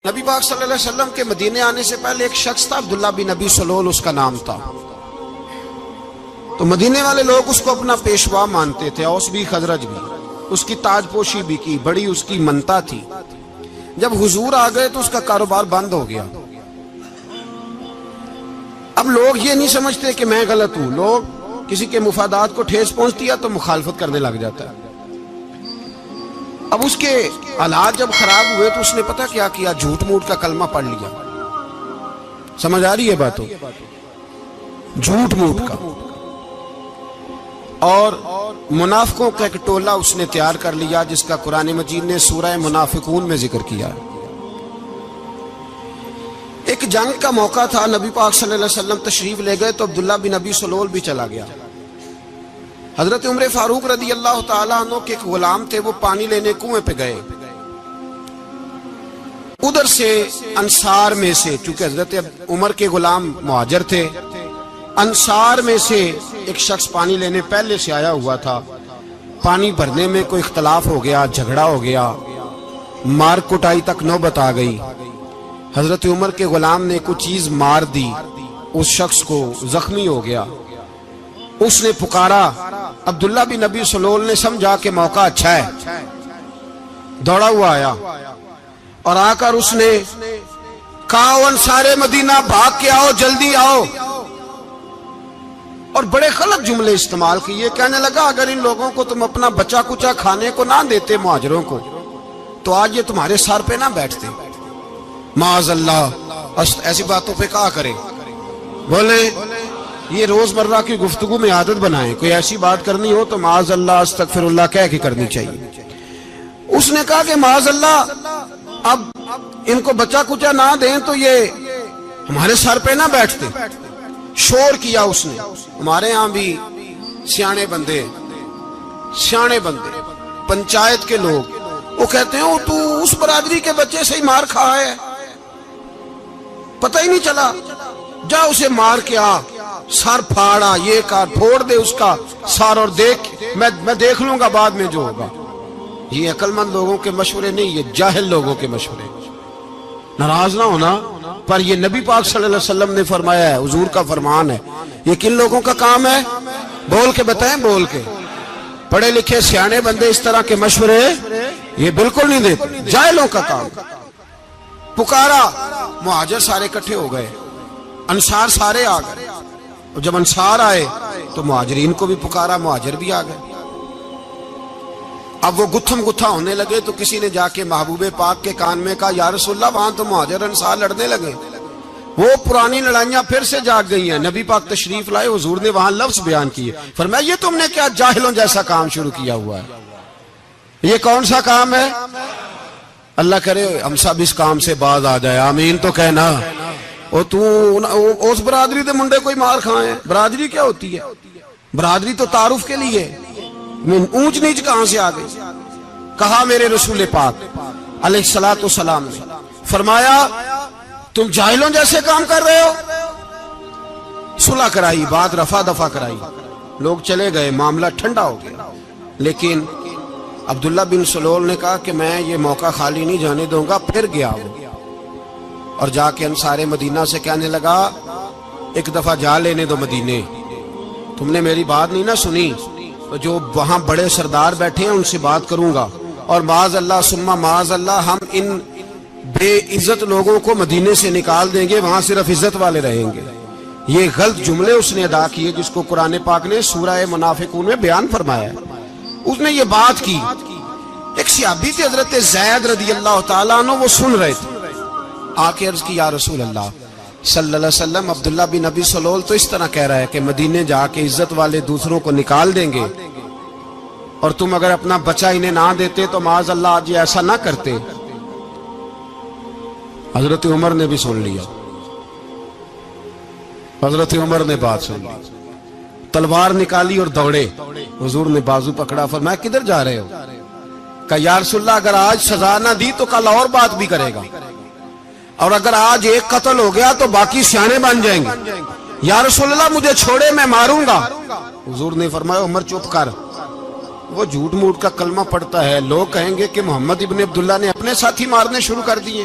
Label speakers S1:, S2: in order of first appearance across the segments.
S1: نبی پاک صلی اللہ علیہ وسلم کے مدینے آنے سے پہلے ایک شخص تھا، عبداللہ بن ابی سلول اس کا نام تھا۔ تو مدینے والے لوگ اس کو اپنا پیشوا مانتے تھے، اوس بھی خزرج بھی، اس کی تاج پوشی بھی کی، بڑی اس کی منتا تھی۔ جب حضور آ گئے تو اس کا کاروبار بند ہو گیا۔ اب لوگ یہ نہیں سمجھتے کہ میں غلط ہوں، لوگ کسی کے مفادات کو ٹھیس پہنچتی ہے تو مخالفت کرنے لگ جاتا ہے۔ اب اس کے حالات جب خراب ہوئے تو اس نے پتہ کیا کیا، جھوٹ موٹ کا کلمہ پڑھ لیا۔ سمجھ آ رہی ہے باتوں؟ جھوٹ موٹ کا، اور منافقوں کا ایک ٹولہ اس نے تیار کر لیا جس کا قرآن مجید نے سورہ منافقون میں ذکر کیا۔ ایک جنگ کا موقع تھا، نبی پاک صلی اللہ علیہ وسلم تشریف لے گئے تو عبداللہ بن ابی سلول بھی چلا گیا۔ حضرت عمر فاروق رضی اللہ تعالیٰ عنہ کے ایک غلام تھے، وہ پانی لینے کنویں پہ گئے۔ ادھر سے انصار میں سے، چونکہ حضرت عمر کے غلام مہاجر تھے، انصار میں سے ایک شخص پانی لینے پہلے سے آیا ہوا تھا۔ پانی بھرنے میں کوئی اختلاف ہو گیا، جھگڑا ہو گیا، مار کٹائی تک نوبت آ گئی۔ حضرت عمر کے غلام نے کچھ چیز مار دی، اس شخص کو زخمی ہو گیا۔ اس نے پکارا، عبداللہ بن ابی سلول نے سمجھا کہ موقع اچھا ہے، دوڑا ہوا آیا اور آ کر اس نے کہا، انصار مدینہ بھاگ کے آؤ، جلدی آؤ، اور بڑے غلط جملے استعمال کیے۔ کہنے لگا، اگر ان لوگوں کو تم اپنا بچا کچا کھانے کو نہ دیتے مہاجروں کو تو آج یہ تمہارے سر پہ نہ بیٹھتے۔ معاذ اللہ، ایسی باتوں پہ کہا کرے، بولے یہ روزمرہ کی گفتگو میں عادت بنائیں، کوئی ایسی بات کرنی ہو تو معاذ اللہ استغفر اللہ کہہ کے کرنی چاہیے۔ اس نے کہا کہ معاذ اللہ، اب ان کو بچا کچا نہ دیں تو یہ ہمارے سر پہ نہ بیٹھتے۔ شور کیا اس نے۔ ہمارے ہاں بھی سیانے بندے پنچایت کے لوگ وہ کہتے ہیں، تو اس برادری کے بچے سے ہی مار کھا ہے، پتہ ہی نہیں چلا، جا اسے مار کے آ، سر پھاڑا، یہ کار پھوڑ دے اس کا سر، اور دیکھ میں دیکھ لوں گا بعد میں جو ہوگا۔ یہ عقل مند لوگوں کے مشورے نہیں، یہ جاہل لوگوں کے مشورے۔ ناراض نہ ہونا، پر یہ نبی پاک صلی اللہ علیہ وسلم نے فرمایا ہے، حضور کا فرمان ہے۔ یہ کن لوگوں کا کام ہے؟ بول کے بتائیں، بول کے۔ پڑھے لکھے سیانے بندے اس طرح کے مشورے یہ بالکل نہیں دیتے، جاہلوں کا کام۔ پکارا، مہاجر سارے اکٹھے ہو گئے، انصار سارے آ گئے، اور جب انصار آئے تو مہاجرین کو بھی پکارا، مہاجر بھی آ گئے۔ اب وہ گتھم گتھا ہونے لگے تو کسی نے جا کے محبوب پاک کے کان میں کہا، یا رسول اللہ، وہاں تو مہاجر انصار لڑنے لگے، وہ پرانی لڑائیاں پھر سے جاگ گئی ہیں۔ نبی پاک تشریف لائے، حضور نے وہاں لفظ بیان کیے، فرمایا یہ تم نے کیا جاہلوں جیسا کام شروع کیا ہوا ہے؟ یہ کون سا کام ہے؟ اللہ کرے ہم سب اس کام سے باز آ جائے، آمین تو کہنا۔ اور تو اس برادری دے منڈے کوئی مار کھائے؟ برادری کیا ہوتی ہے؟ برادری تو تعارف کے لیے، اونچ نیچ کہاں سے آ گئی؟ کہا میرے رسول پاک علیہ الصلوۃ والسلام نے فرمایا، تم جاہلوں جیسے کام کر رہے ہو۔ صلح کرائی، بات رفع دفع کرائی، لوگ چلے گئے، معاملہ ٹھنڈا ہو گیا۔ لیکن عبداللہ بن سلول نے کہا کہ میں یہ موقع خالی نہیں جانے دوں گا۔ پھر گیا وہ اور جا کے انصار مدینہ سے کہنے لگا، ایک دفعہ جا لینے دو مدینے، تم نے میری بات نہیں نہ سنی تو جو وہاں بڑے سردار بیٹھے ہیں ان سے بات کروں گا، اور معاذ اللہ ثم معاذ اللہ ہم ان بے عزت لوگوں کو مدینے سے نکال دیں گے، وہاں صرف عزت والے رہیں گے۔ یہ غلط جملے اس نے ادا کیے جس کو قرآن پاک نے سورہ منافقون میں بیان فرمایا ہے۔ اس نے یہ بات کی۔ ایک صحابی تھے حضرت زید رضی اللہ تعالیٰ عنہ، وہ سن رہے تھے، آ کے عرض کی، یا رسول اللہ صلی اللہ علیہ وسلم، عبداللہ بن ابی سلول تو اس طرح کہہ رہا ہے کہ مدینے جا کے عزت والے دوسروں کو نکال دیں گے، اور تم اگر اپنا بچہ انہیں نہ دیتے تو معاذ اللہ آج یہ ایسا نہ کرتے۔ حضرت عمر نے بھی سن لیا، حضرت عمر نے بات سن لی، تلوار نکالی اور دوڑے۔ حضور نے بازو پکڑا، فرمایا کدھر جا رہے ہو؟ کہا یا رسول اللہ، اگر آج سزا نہ دی تو کل اور بات بھی کرے گا، اور اگر آج ایک قتل ہو گیا تو باقی سیانے بن جائیں گے۔ یا رسول اللہ مجھے چھوڑے، میں ماروں گا۔ حضور نے فرمایا عمر چپ کر، وہ جھوٹ موٹ کا کلمہ پڑھتا ہے، لوگ کہیں گے کہ محمد ابن عبداللہ نے اپنے ساتھی مارنے شروع کر دیے۔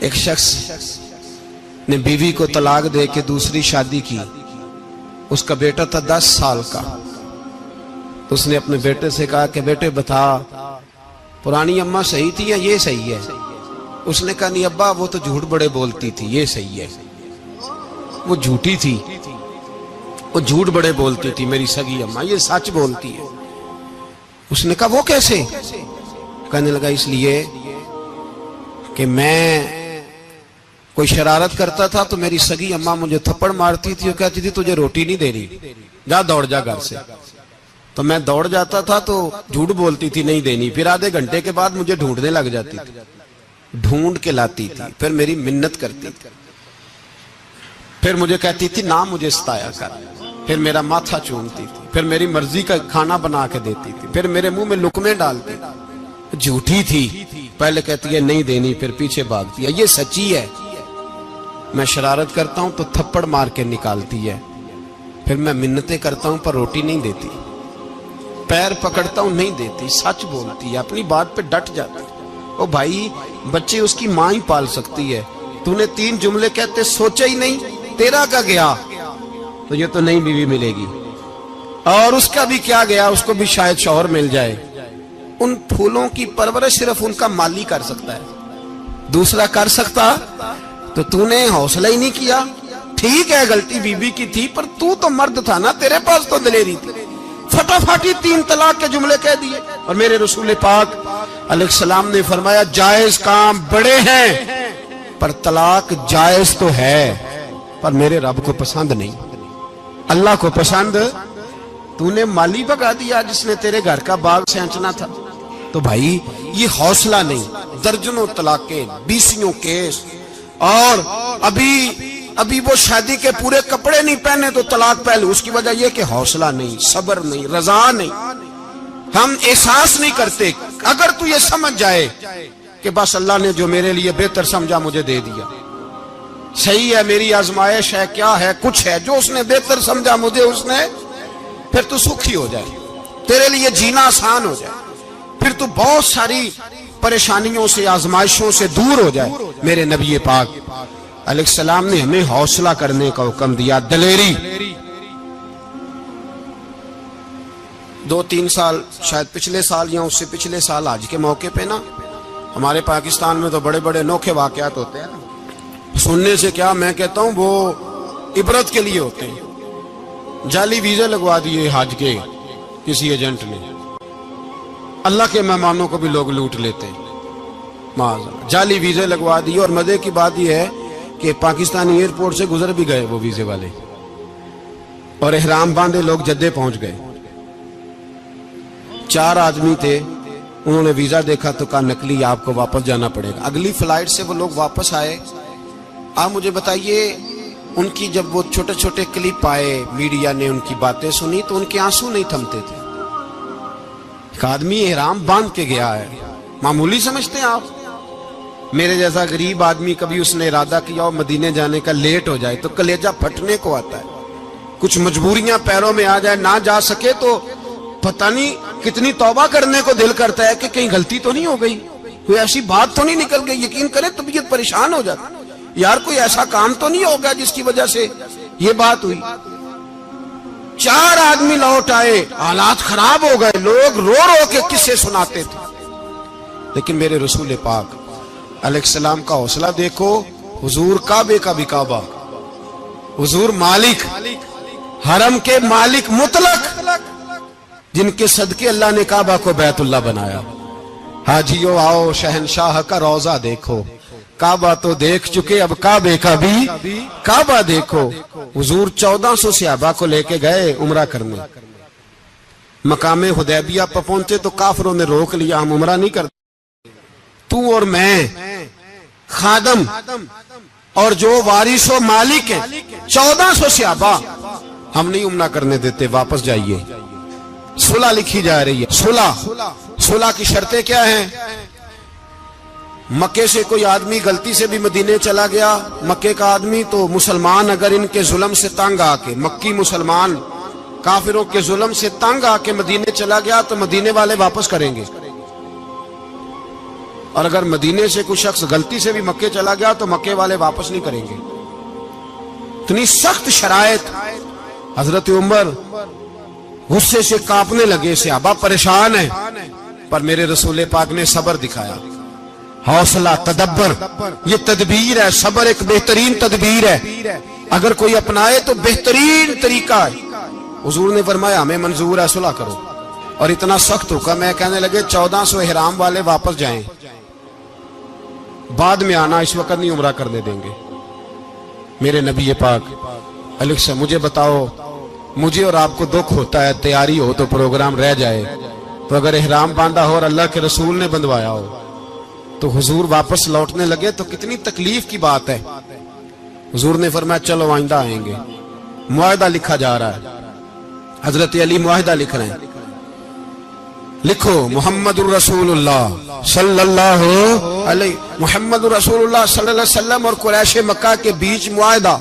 S1: ایک شخص نے بیوی کو طلاق دے کے دوسری شادی کی. اس کا بیٹا تھا 10 سال کا. اس نے اپنے بیٹے سے کہا کہ بیٹے بتا پرانی اماں صحیح تھی یا یہ صحیح ہے؟ اس نے کہا نہیں ابا وہ تو جھوٹ بڑے بولتی تھی، یہ صحیح ہے. وہ جھوٹی تھی، وہ جھوٹ بڑے بولتی تھی میری سگی اماں، یہ سچ بولتی ہے. اس نے کہا وہ کیسے؟ کہنے لگا اس لیے کہ میں کوئی شرارت کرتا تھا تو میری سگی اماں مجھے تھپڑ مارتی تھی اور کہتی تھی تجھے روٹی نہیں دے رہی، جا دوڑ جا گھر سے. تو میں دوڑ جاتا تھا تو جھوٹ بولتی تھی نہیں دینی، پھر آدھے گھنٹے کے بعد مجھے ڈھونڈنے لگ جاتی تھی، ڈھونڈ کے لاتی تھی، پھر میری منت کرتی تھی، پھر مجھے کہتی تھی نہ مجھے ستایا کر، پھر میرا ماتھا چومتی تھی، پھر میری مرضی کا کھانا بنا کے دیتی تھی، پھر میرے منہ میں لقمے ڈالتی تھی. جھوٹی تھی، پہلے کہتی ہے نہیں دینی پھر پیچھے بھاگتی ہے. یہ سچی ہے، میں شرارت کرتا ہوں تو تھپڑ مار کے نکالتی ہے، پھر میں منتیں کرتا ہوں پر روٹی نہیں دیتی، پیر پکڑتا ہوں نہیں دیتی. سچ بولتی ہے، اپنی بات پہ ڈٹ جاتی. او بھائی بچے اس کی ماں ہی پال سکتی ہے، تو نے 3 جملے کہتے سوچا ہی نہیں، تیرا کا گیا تو یہ تو نئی بیوی ملے گی، اور اس کا بھی کیا گیا، اس کو بھی شاید شوہر مل جائے. ان پھولوں کی پرورش صرف ان کا مالی کر سکتا ہے، دوسرا کر سکتا؟ تو نے حوصلہ ہی نہیں کیا. ٹھیک ہے غلطی بیوی کی تھی پر تو مرد تھا نا، تیرے پاس تو دلیری تھی. فٹافٹی 3 طلاق کے جملے کہہ دیے. اور میرے رسول پاک علیہ السلام نے فرمایا جائز کام بڑے ہیں پر طلاق جائز تو ہے پر میرے رب کو پسند نہیں، اللہ کو پسند. تو نے مالی بگا دیا جس نے تیرے گھر کا باغ سینچنا تھا. تو بھائی یہ حوصلہ نہیں. درجنوں طلاقیں، 20 کیس، اور ابھی وہ شادی کے پورے کپڑے نہیں پہنے تو طلاق پہلے. اس کی وجہ یہ کہ حوصلہ نہیں، صبر نہیں، رضا نہیں. ہم احساس نہیں کرتے. اگر تو یہ سمجھ جائے کہ بس اللہ نے جو میرے لیے بہتر سمجھا مجھے دے دیا، صحیح ہے میری آزمائش ہے، کیا ہے کچھ ہے جو اس نے بہتر سمجھا مجھے اس نے، پھر تو سکھی ہو جائے، تیرے لیے جینا آسان ہو جائے، پھر تو بہت ساری پریشانیوں سے آزمائشوں سے دور ہو جائے. میرے نبی پاک علیہ السلام نے ہمیں حوصلہ کرنے کا حکم دیا، دلیری. 2-3 سال شاید پچھلے سال یا اس سے پچھلے سال حج کے موقع پہ نا ہمارے پاکستان میں تو بڑے بڑے انوکھے واقعات ہوتے ہیں. سننے سے کیا میں کہتا ہوں وہ عبرت کے لیے ہوتے ہیں. جعلی ویزے لگوا دیے حج کے کسی ایجنٹ نے، اللہ کے مہمانوں کو بھی لوگ لوٹ لیتے ہیں. جعلی ویزے لگوا دیے. اور مزے کی بات یہ ہے کہ پاکستانی ایئرپورٹ سے گزر بھی گئے وہ ویزے والے، اور احرام باندھے لوگ جدے پہنچ گئے. 4 آدمی تھے، انہوں نے ویزا دیکھا تو کہا نقلی آپ کو واپس جانا پڑے گا. اگلی فلائٹ سے وہ لوگ واپس آئے. آپ مجھے بتائیے ان کی جب وہ چھوٹے چھوٹے کلپ آئے، میڈیا نے ان کی باتیں سنی تو ان کے آنسو نہیں تھمتے تھے. ایک آدمی احرام باندھ کے گیا ہے، معمولی سمجھتے ہیں آپ؟ میرے جیسا غریب آدمی کبھی اس نے ارادہ کیا اور مدینے جانے کا لیٹ ہو جائے تو کلیجہ پھٹنے کو آتا ہے. کچھ مجبوریاں پیروں میں آ جائے، نہ جا سکے تو پتہ نہیں کتنی توبہ کرنے کو دل کرتا ہے کہ کہیں غلطی تو نہیں ہو گئی، کوئی ایسی بات تو نہیں نکل گئی. یقین کریں طبیعت پریشان ہو جاتی، یار کوئی ایسا کام تو نہیں ہوگا جس کی وجہ سے یہ بات ہوئی. 4 آدمی لوٹ آئے، حالات خراب ہو گئے، لوگ رو رو کے قصے سناتے تھے. لیکن میرے رسول پاک علیہ السلام کا حوصلہ دیکھو. حضور کعبے کا بھی کعبہ، حضور مالک، حرم کے مالک مطلق، جن کے صدقے اللہ نے کعبہ کو بیت اللہ بنایا. حاجیو آؤ شہنشاہ کا روضہ دیکھو. کعبہ تو دیکھ چکے، اب کعبے کا بھی کعبہ دیکھو. حضور 1400 صحابہ کو لے کے گئے عمرہ کرنے. مقام حدیبیہ پر پہنچے تو کافروں نے روک لیا، ہم عمرہ نہیں کرتے. تو اور میں خادم اور جو وارث و مالک ہیں 1400 صحابہ، ہم نہیں عمرہ کرنے دیتے، واپس جائیے. صلح لکھی جا رہی ہے. صلح کی شرطیں کیا ہیں؟ مکے سے کوئی آدمی غلطی سے بھی مدینے چلا گیا، مکے کا آدمی، تو مسلمان اگر ان کے ظلم سے تنگ آ کے، مکی مسلمان کافروں کے ظلم سے تنگ آ کے مدینے چلا گیا تو مدینے والے واپس کریں گے. اور اگر مدینے سے کوئی شخص غلطی سے بھی مکے چلا گیا تو مکے والے واپس نہیں کریں گے. اتنی سخت شرائط. حضرت عمر غصے سے کانپنے لگے, صحابہ پریشان ہیں, پر میرے رسول پاک نے صبر دکھایا, حوصلہ, تدبر. یہ تدبیر ہے, صبر ایک بہترین تدبیر ہے, اگر کوئی اپنائے تو بہترین طریقہ ہے. حضور نے فرمایا ہمیں منظور ہے, صلح کرو. اور اتنا سخت حکم ہے, کہنے لگے 1400 احرام والے واپس جائیں, بعد میں آنا, اس وقت نہیں عمرہ کرنے دیں گے. میرے نبی پاک علیہ سے مجھے بتاؤ, مجھے اور آپ کو دکھ ہوتا ہے تیاری ہو تو پروگرام رہ جائے, تو اگر احرام باندھا ہو اور اللہ کے رسول نے بندھوایا ہو تو حضور واپس لوٹنے لگے تو کتنی تکلیف کی بات ہے. حضور نے فرمایا چلو آئندہ آئیں گے. معاہدہ لکھا جا رہا ہے, حضرت علی معاہدہ لکھ رہے ہیں. لکھو محمد الرسول اللہ صلی اللہ علیہ, محمد الرسول اللہ صلی اللہ علیہ وسلم اور قریش مکہ کے بیچ معاہدہ.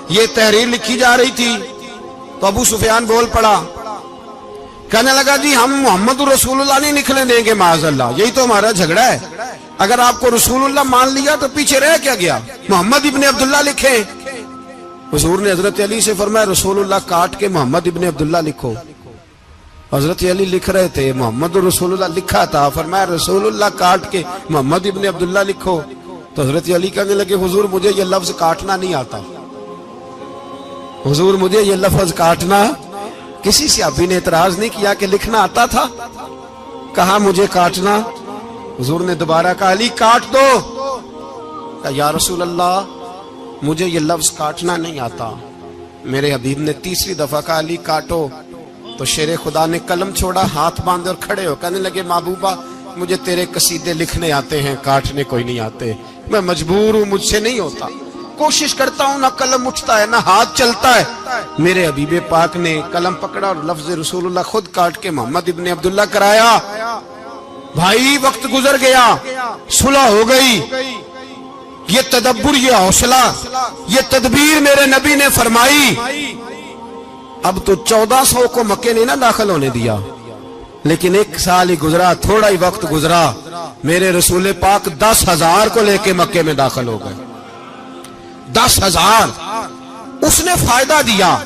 S1: یہ تحریر لکھی جا رہی تھی تو ابو سفیان بول پڑا, کہنے لگا جی ہم محمد الرسول اللہ نہیں نکلنے دیں گے معاذ اللہ, یہی تو ہمارا جھگڑا ہے. اگر آپ کو رسول اللہ مان لیا تو پیچھے رہ کیا گیا, محمد ابن عبداللہ لکھیں. حضور نے حضرت علی سے فرمایا رسول اللہ کاٹ کے محمد ابن عبداللہ لکھو. حضرت علی لکھ رہے تھے, محمد رسول اللہ لکھا تھا, فرمایا رسول اللہ کاٹ کے محمد ابن عبداللہ لکھو. تو حضرت علی کہنے لگے حضور مجھے یہ لفظ کاٹنا نہیں آتا, حضور مجھے یہ لفظ کاٹنا. کسی صحابی نے اعتراض نہیں کیا کہ لکھنا آتا تھا, کہا مجھے کاٹنا. حضور نے دوبارہ کہا علی کاٹ دو. کہا یا رسول اللہ مجھے یہ لفظ کاٹنا نہیں آتا. میرے حبیب نے تیسری دفعہ کہا علی کاٹو. تو شیر خدا نے قلم چھوڑا, ہاتھ باندھے اور کھڑے ہو کہنے لگے محبوبہ مجھے تیرے قصیدے لکھنے آتے ہیں, کاٹنے کوئی نہیں آتے. میں مجبور ہوں, مجھ سے نہیں ہوتا, کوشش کرتا ہوں, نہ قلم اٹھتا ہے نہ ہاتھ چلتا ہے. میرے حبیب پاک نے قلم پکڑا اور لفظ رسول اللہ خود کاٹ کے محمد ابن عبداللہ کرایا. بھائی وقت گزر گیا, صلح ہو گئی. یہ تدبر, یہ حوصلہ, یہ تدبیر میرے نبی نے فرمائی. اب تو 1400 کو مکے نے نہ داخل ہونے دیا, لیکن ایک سال ہی گزرا, تھوڑا ہی وقت گزرا, میرے رسول پاک 10,000 کو لے کے مکے میں داخل ہو گئے. 10,000. اس نے فائدہ دیا.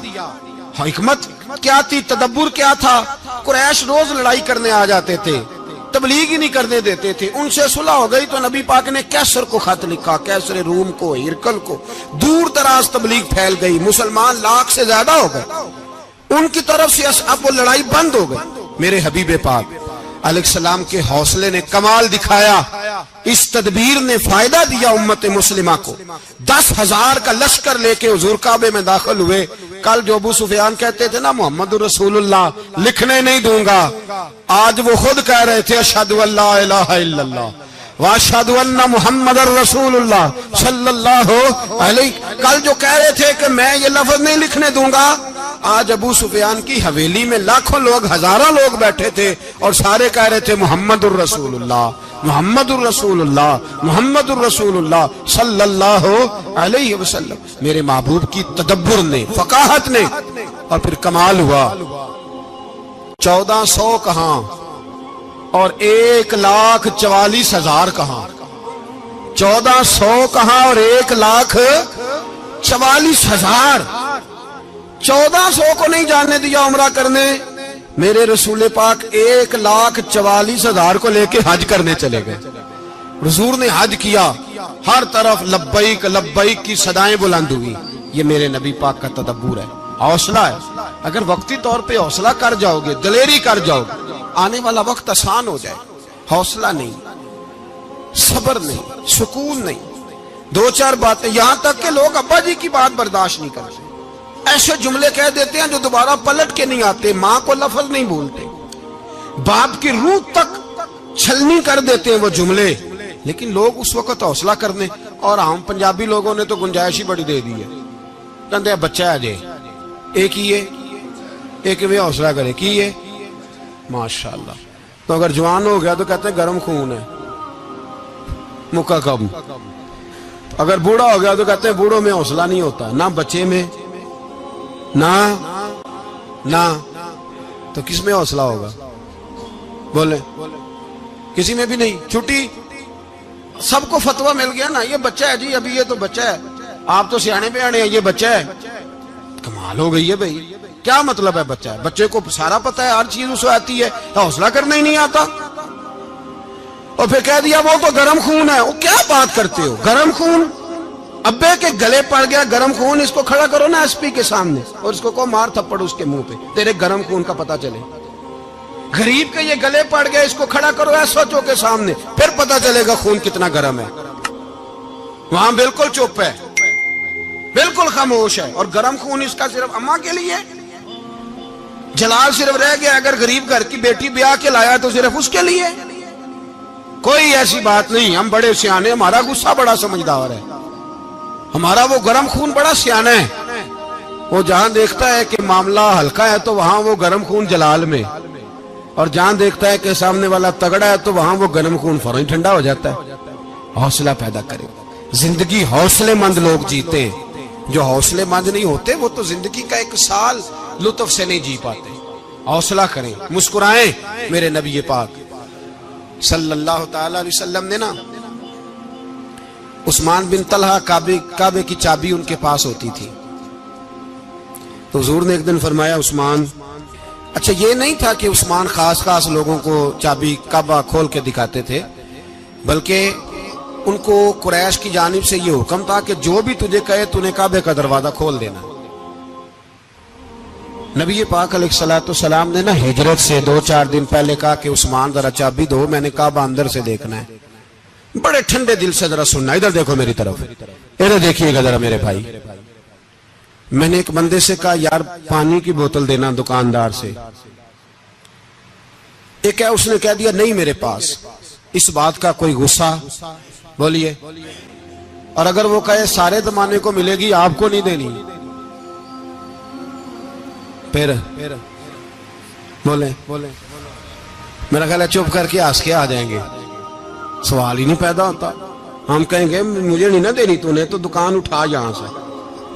S1: حکمت کیا تھی, تدبر کیا تھا؟ قریش روز لڑائی کرنے آ جاتے تھے, تبلیغ ہی نہیں کرنے دیتے تھے. ان سے صلح ہو گئی تو نبی پاک نے کیسر کو خط لکھا, کیسر روم کو, ہرکل کو. دور دراز تبلیغ پھیل گئی, مسلمان 100,000 سے زیادہ ہو گئے. ان کی طرف سے اب وہ لڑائی بند ہو گئی. میرے حبیب پاک علیہ السلام کے حوصلے نے کمال دکھایا, اس تدبیر نے فائدہ دیا امت مسلمہ کو. 10,000 کا لشکر لے کے حضور کعبے میں داخل ہوئے. کل جو ابو سفیان کہتے تھے نا محمد رسول اللہ لکھنے نہیں دوں گا, آج وہ خود کہہ رہے تھے اشہد ان لا الہ الا اللہ واشہد ان محمد رسول اللہ صلی اللہ علیہ. کل جو کہہ رہے تھے کہ میں یہ لفظ نہیں لکھنے دوں گا, آج ابو سفیان کی حویلی میں لاکھوں لوگ, ہزاروں لوگ بیٹھے تھے اور سارے کہہ رہے تھے محمد الرسول اللہ, محمد الرسول اللہ, محمد الرسول اللہ صلی اللہ علیہ وسلم. میرے محبوب کی تدبر نے, فقاہت نے, اور پھر کمال ہوا. 1400 کہاں اور 1,44,000 کہاں, 1400 کہاں اور 1,44,000. 1400 کو نہیں جانے دیا عمرہ کرنے. میرے رسول پاک 1,44,000 کو لے کے حج کرنے چلے گئے. حضور نے حج کیا, ہر طرف لبیک لبیک کی صدائیں بلند ہوئی. یہ میرے نبی پاک کا تدبر ہے, حوصلہ ہے. اگر وقتی طور پہ حوصلہ کر جاؤ گے, دلیری کر جاؤ گے, آنے والا وقت آسان ہو جائے. حوصلہ نہیں, صبر نہیں, سکون نہیں, 2-4 باتیں, یہاں تک کہ لوگ ابا جی کی بات برداشت نہیں کرتے, ایسے جملے کہہ دیتے ہیں جو دوبارہ پلٹ کے نہیں آتے. ماں کو لفظ نہیں بولتے, باپ کی روح تک چھلنی کر دیتے ہیں وہ جملے. لیکن لوگ اس وقت حوصلہ کرنے, اور ہم پنجابی لوگوں نے تو گنجائش ہی بڑی دے دی ہے. کہتے ہیں بچہ ہے جے, ایک ہی ہے, ایک میں حوصلہ کرے کی ہے ماشاءاللہ. تو اگر جوان ہو گیا تو کہتے ہیں گرم خون ہے, مکہ کب. اگر بوڑھا ہو گیا تو کہتے ہیں بوڑھوں میں حوصلہ نہیں ہوتا, نہ بچے میں نہ تو کس میں حوصلہ ہوگا؟ بولے کسی میں بھی نہیں. چھٹی سب کو فتویٰ مل گیا نا, یہ بچہ ہے جی, ابھی یہ تو بچہ ہے, آپ تو سیانے بیانے ہیں, یہ بچہ ہے. کمال ہو گئی ہے بھائی, کیا مطلب ہے بچہ ہے؟ بچے کو سارا پتہ ہے, ہر چیز اسے آتی ہے, حوصلہ کرنا ہی نہیں آتا. اور پھر کہہ دیا وہ تو گرم خون ہے. وہ کیا بات کرتے ہو, گرم خون؟ ابے کے گلے پڑ گیا گرم خون, اس کو کھڑا کرو نا ایس پی کے سامنے اور اس کو مار تھپڑ اس کے منہ پہ, تیرے گرم خون کا پتہ چلے. غریب کے یہ گلے پڑ گئے, اس کو کھڑا کرو ایس ایچ او کے سامنے, پھر پتہ چلے گا خون کتنا گرم ہے. وہاں بالکل چپ ہے, بالکل خاموش ہے. اور گرم خون اس کا صرف اماں کے لیے, جلال صرف رہ گیا اگر غریب گھر کی بیٹی بیاہ کے لایا تو صرف اس کے لیے. کوئی ایسی بات نہیں, ہم بڑے سیانے, ہمارا غصہ بڑا سمجھدار ہے, ہمارا وہ گرم خون بڑا سیانا ہے. وہ جہاں دیکھتا ہے کہ معاملہ ہلکا ہے تو وہاں وہ گرم خون جلال میں, اور جہاں دیکھتا ہے کہ سامنے والا تگڑا ہے تو وہاں وہ گرم خون فوراً ٹھنڈا ہو جاتا ہے. حوصلہ پیدا کرے. زندگی حوصلے مند لوگ جیتے ہیں, جو حوصلے مند نہیں ہوتے وہ تو زندگی کا ایک سال لطف سے نہیں جی پاتے. حوصلہ کریں, مسکرائیں. میرے نبی پاک صلی اللہ تعالی علیہ وسلم نے نا عثمان بن طلحہ, کعبے کی چابی ان کے پاس ہوتی تھی, تو حضور نے ایک دن فرمایا عثمان, اچھا یہ نہیں تھا کہ عثمان خاص لوگوں کو چابی کعبہ کھول کے دکھاتے تھے, بلکہ ان کو قریش کی جانب سے یہ حکم تھا کہ جو بھی تجھے کہے تو نے کعبے کا دروازہ کھول دینا. نبی پاک علیہ الصلوۃ والسلام نے نا ہجرت سے 2-4 دن پہلے کہا کہ عثمان ذرا چابی دو, میں نے کعبہ اندر سے دیکھنا ہے. بڑے ٹھنڈے دل سے ذرا سننا, ادھر دیکھو میری طرف, ادھر دیکھیے گا ذرا میرے بھائی. میں نے ایک بندے سے کہا یار پانی کی بوتل دینا دکاندار سے, ایک ہے اس نے کہہ دیا نہیں میرے پاس. اس بات کا کوئی غصہ بولیے, اور اگر وہ کہے سارے زمانے کو ملے گی آپ کو نہیں دینی, پھر بولے میرا خیال ہے چپ کر کے ہنس کے آ جائیں گے, سوال ہی نہیں پیدا ہوتا. ہم کہیں گے مجھے نہیں نہ دینی, تو نے تو دکان اٹھا یہاں سے,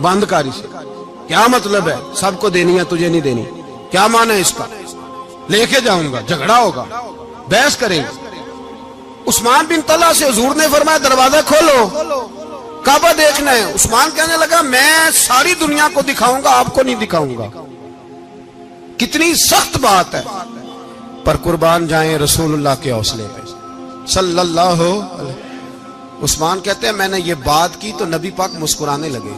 S1: بند کاری سے. کیا مطلب ہے سب کو دینی ہے تجھے نہیں دینی, کیا معنی ہے اس کا؟ لے کے جاؤں گا, جھگڑا ہوگا, بحث کریں گے. عثمان بن طلحہ سے حضور نے فرمایا دروازہ کھولو, کعبہ دیکھنا ہے. عثمان کہنے لگا میں ساری دنیا کو دکھاؤں گا, آپ کو نہیں دکھاؤں گا. کتنی سخت بات ہے, پر قربان جائیں رسول اللہ کے حوصلے پہ صلی اللہ علیہ. عثمان کہتے ہیں میں نے یہ بات کی تو نبی پاک مسکرانے لگے,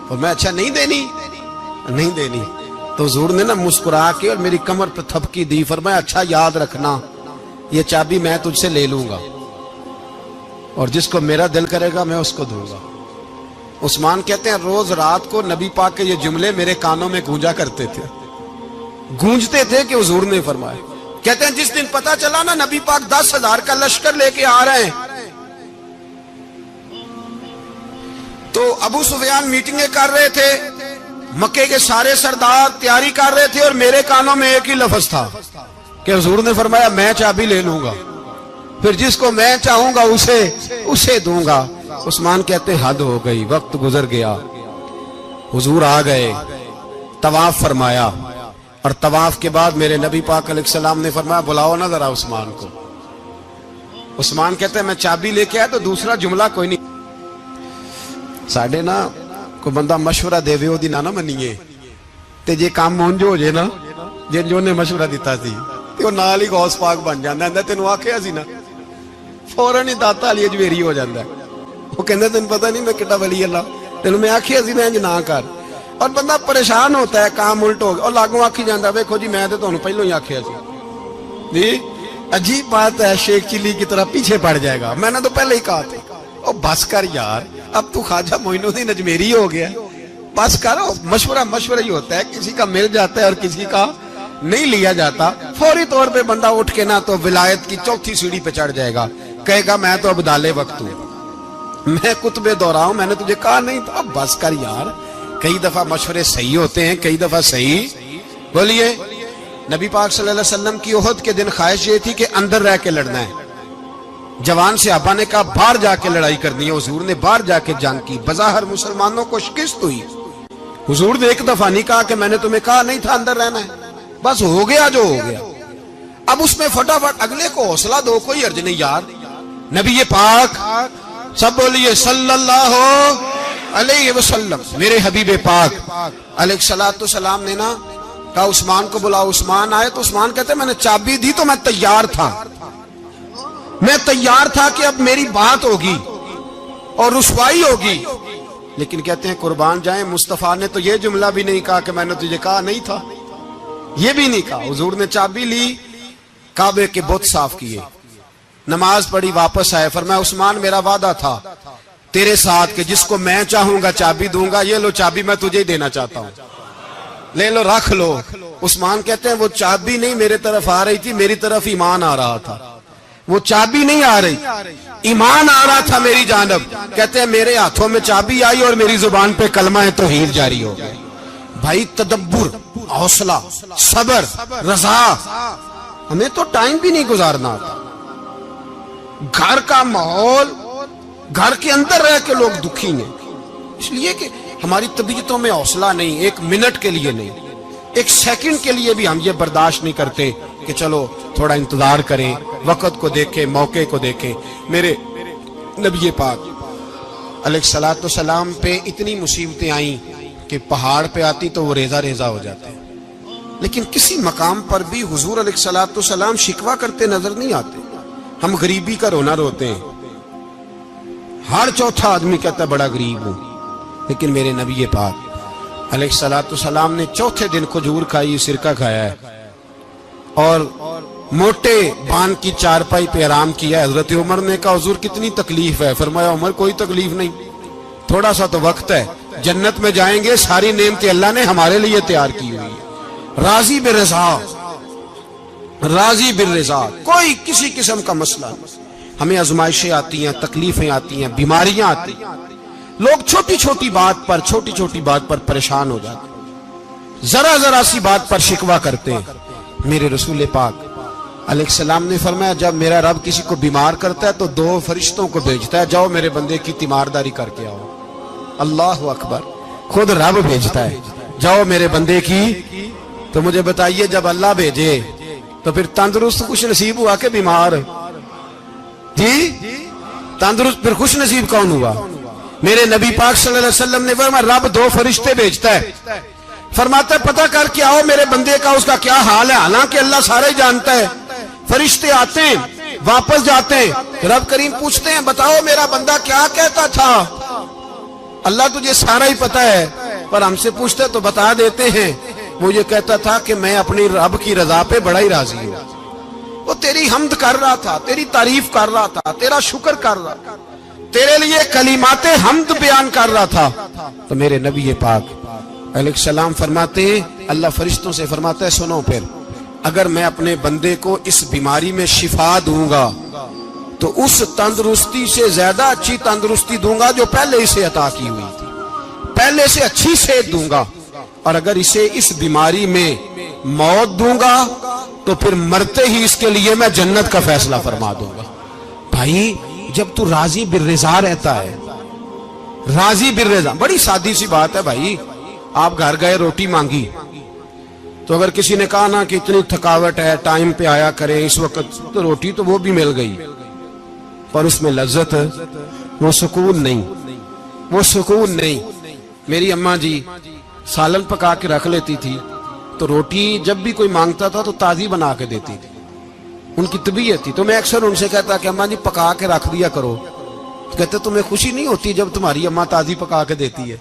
S1: اور میں اچھا نہیں دینی, تو حضور نے نا مسکرا کے اور میری کمر پہ تھپکی دی, فرمایا اچھا یاد رکھنا یہ چابی میں تجھ سے لے لوں گا, اور جس کو میرا دل کرے گا میں اس کو دوں گا. عثمان کہتے ہیں روز رات کو نبی پاک کے یہ جملے میرے کانوں میں گونجتے تھے کہ حضور نے فرمایا. کہتے ہیں جس دن پتا چلا نا نبی پاک 10,000 کا لشکر لے کے آ رہے ہیں, تو ابو سفیان میٹنگیں کر رہے تھے, مکے کے سارے سردار تیاری کر رہے تھے, اور میرے کانوں میں ایک ہی لفظ تھا کہ حضور نے فرمایا میں چابی لے لوں گا, پھر جس کو میں چاہوں گا اسے دوں گا. عثمان کہتے حد ہو گئی, وقت گزر گیا, حضور آ گئے, طواف فرمایا, اور طواف کے بعد میرے نبی پاک علیہ السلام نے فرمایا بلاؤ نا ذرا عثمان کو. عثمان کہتے ہیں میں چابی لے کے آیا تو دوسرا جملہ کوئی نہیں. ساڈے نا کوئی بندہ مشورہ دے وے اودی نہ منیے, تے جے کام مونج ہو جے نا, جن جو نے مشورہ دیتا سی تے او نال ہی غوث پاک بن جاندا ہے. تینوں آکھیا سی نا, فوراً ہی داتا علی اجمیری ہو جاندا ہے. وہ کہندا تینوں پتہ نہیں میں کڈا ولی اللہ, تینوں میں آکھیا سی میں انج نہ کر, اور بندہ پریشان ہوتا ہے, کام الٹ ہو گیا, اور لاگوں آکھی جاندا ویکھو جی میں تے تانوں پہلو ہی آکھیا سی جی. عجیب بات ہے, شیخ چلی کی طرح پیچھے پڑ جائے گا, میں نے تو پہلے ہی کہا تھا. او بس کر یار, اب تو خواجہ معین الدین اجمیری ہو گیا, بس کر. مشورہ ہی ہوتا ہے, کسی کا مل جاتا ہے اور کسی کا نہیں لیا جاتا. فوری طور پہ بندہ اٹھ کے نا تو ولایت کی 4تھی سیڑھی پہ چڑھ جائے گا, کہے گا میں تو ابدال وقت ہوں, میں قطب دورہ ہوں, میں نے تجھے کہا نہیں تھا. اب بس کر یار, کئی دفعہ مشورے صحیح ہوتے ہیں, کئی دفعہ صحیح. بولیے. نبی پاک صلی اللہ علیہ وسلم کی احد کے دن خواہش یہ تھی کہ اندر رہ کے لڑنا ہے. جوان صحابہ نے کہا باہر جا کے لڑائی کرنی ہے, حضور نے باہر جا کے جنگ کی. بظاہر مسلمانوں کو شکست ہوئی, حضور نے ایک دفعہ نہیں کہا کہ میں نے تمہیں کہا نہیں تھا اندر رہنا ہے, بس ہو گیا جو ہو گیا. اب اس میں فٹافٹ اگلے کو حوصلہ دو، کوئی عرض نہیں یار، نبی پاک سب بولیے صلی اللہ علیہ وسلم، میرے حبیب پاک علیہ الصلوۃ والسلام نے نا کہا عثمان کو بلاؤ. عثمان آئے تو عثمان کہتے میں نے چابی دی تو میں تیار تھا، میں تیار تھا کہ اب میری بات ہوگی اور رسوائی ہوگی. لیکن کہتے ہیں قربان جائیں مصطفیٰ نے تو یہ جملہ بھی نہیں کہا کہ میں نے تجھے کہا نہیں تھا، یہ بھی نہیں کہا. حضور نے چابی لی، کعبے کے بت صاف کیے، نماز پڑھی، واپس آئے. فرمایا عثمان میرا وعدہ تھا تیرے ساتھ کہ جس کو میں چاہوں گا چابی دوں گا، یہ لو چابی میں تجھے ہی دینا چاہتا ہوں، لے لو رکھ لو. عثمان کہتے ہیں وہ چابی نہیں میرے طرف آ رہی تھی، میری طرف ایمان آ رہا تھا، وہ چابی نہیں آ رہی، ایمان آ رہا تھا میری جانب. کہتے ہیں میرے ہاتھوں میں چابی آئی اور میری زبان پہ کلمہ توحید جاری ہو گئی. بھائی تدبر، حوصلہ، صبر، رضا، ہمیں تو ٹائم بھی نہیں گزارنا آتا. گھر کا ماحول، گھر کے اندر رہ کے لوگ دکھی ہیں، اس لیے کہ ہماری طبیعتوں میں حوصلہ نہیں، ایک منٹ کے لیے نہیں، ایک سیکنڈ کے لیے بھی ہم یہ برداشت نہیں کرتے کہ چلو تھوڑا انتظار کریں، وقت کو دیکھیں، موقع کو دیکھیں. میرے نبی پاک علیہ الصلوۃ والسلام پہ اتنی مصیبتیں آئیں کہ پہاڑ پہ آتی تو وہ ریزہ ریزہ ہو جاتے ہیں، لیکن کسی مقام پر بھی حضور علیہ الصلوۃ والسلام شکوہ کرتے نظر نہیں آتے. ہم غریبی کا رونا روتے ہیں، ہر چوتھا آدمی کہتا ہے بڑا غریب ہوں، لیکن میرے نبی پاک علیہ الصلوۃ والسلام نے چوتھے دن کھجور کھائی، سرکہ کھایا ہے اور موٹے بان کی چارپائی پہ آرام کیا ہے. حضرت عمر نے کہا حضور کتنی تکلیف ہے؟ فرمایا عمر کوئی تکلیف نہیں، تھوڑا سا تو وقت ہے، جنت میں جائیں گے، ساری نعمتیں اللہ نے ہمارے لیے تیار کی ہوئی ہے. راضی بالرضا، راضی بالرضا، کوئی کسی قسم کا مسئلہ نہیں. ہمیں آزمائشیں آتی ہیں، تکلیفیں آتی ہیں، بیماریاں آتی ہیں، لوگ چھوٹی چھوٹی بات پر پریشان ہو جاتے ہیں، ذرا سی بات پر شکوہ کرتے ہیں. میرے رسول پاک علیہ السلام نے فرمایا جب میرا رب کسی کو بیمار کرتا ہے تو 2 فرشتوں کو بھیجتا ہے، جاؤ میرے بندے کی تیمارداری کر کے آؤ. اللہ اکبر، خود رب بھیجتا ہے، جاؤ میرے بندے کی. تو مجھے بتائیے جب اللہ بھیجے تو پھر تندرست خوش نصیب ہوا کہ بیمار؟ جی تندرست پھر خوش نصیب کون ہوا؟ میرے نبی پاک صلی اللہ علیہ وسلم نے فرمایا رب 2 فرشتے بھیجتا ہے، فرماتا ہے پتہ کر کے آؤ میرے بندے کا اس کا کیا حال ہے، حالانکہ اللہ سارے جانتا ہے. فرشتے آتے ہیں، واپس جاتے ہیں، رب کریم پوچھتے ہیں بتاؤ میرا بندہ کیا کہتا تھا؟ اللہ تجھے سارا ہی پتہ ہے، پر ہم سے پوچھتے تو بتا دیتے ہیں. وہ یہ کہتا تھا کہ میں اپنی رب کی رضا پہ بڑا ہی راضی ہوں. وہ تیری حمد کر رہا تھا، تیری تعریف کر رہا تھا، تیرا شکر کر رہا تھا، تیرے لیے کلمات حمد بیان کر رہا تھا. تو میرے نبی پاک علیہ السلام فرماتے ہیں، اللہ فرشتوں سے فرماتا ہے سنو پھر اگر میں اپنے بندے کو اس بیماری میں شفا دوں گا تو اس تندرستی سے زیادہ اچھی تندرستی دوں گا جو پہلے اسے عطا کی ہوئی تھی، پہلے سے اچھی صحت دوں گا. اور اگر اسے اس بیماری میں موت دوں گا تو پھر مرتے ہی اس کے لیے میں جنت کا فیصلہ فرما دوں گا. بھائی جب تو راضی بالرضا رہتا ہے، راضی بالرضا، بڑی سادی سی بات ہے بھائی. آپ گھر گئے روٹی مانگی تو اگر کسی نے کہا نا کہ اتنی تھکاوٹ ہے ٹائم پہ آیا کریں اس وقت، تو روٹی تو وہ بھی مل گئی پر اس میں لذت، وہ سکون نہیں، وہ سکون نہیں. میری اماں جی سالن پکا کے رکھ لیتی تھی تو روٹی جب بھی کوئی مانگتا تھا تو تازی بنا کے دیتی تھی، ان کی طبیعت تھی. تو میں اکثر ان سے کہتا کہ اماں جی پکا کے رکھ دیا کرو. کہتے تمہیں خوشی نہیں ہوتی جب تمہاری اماں تازی پکا کے دیتی ہے؟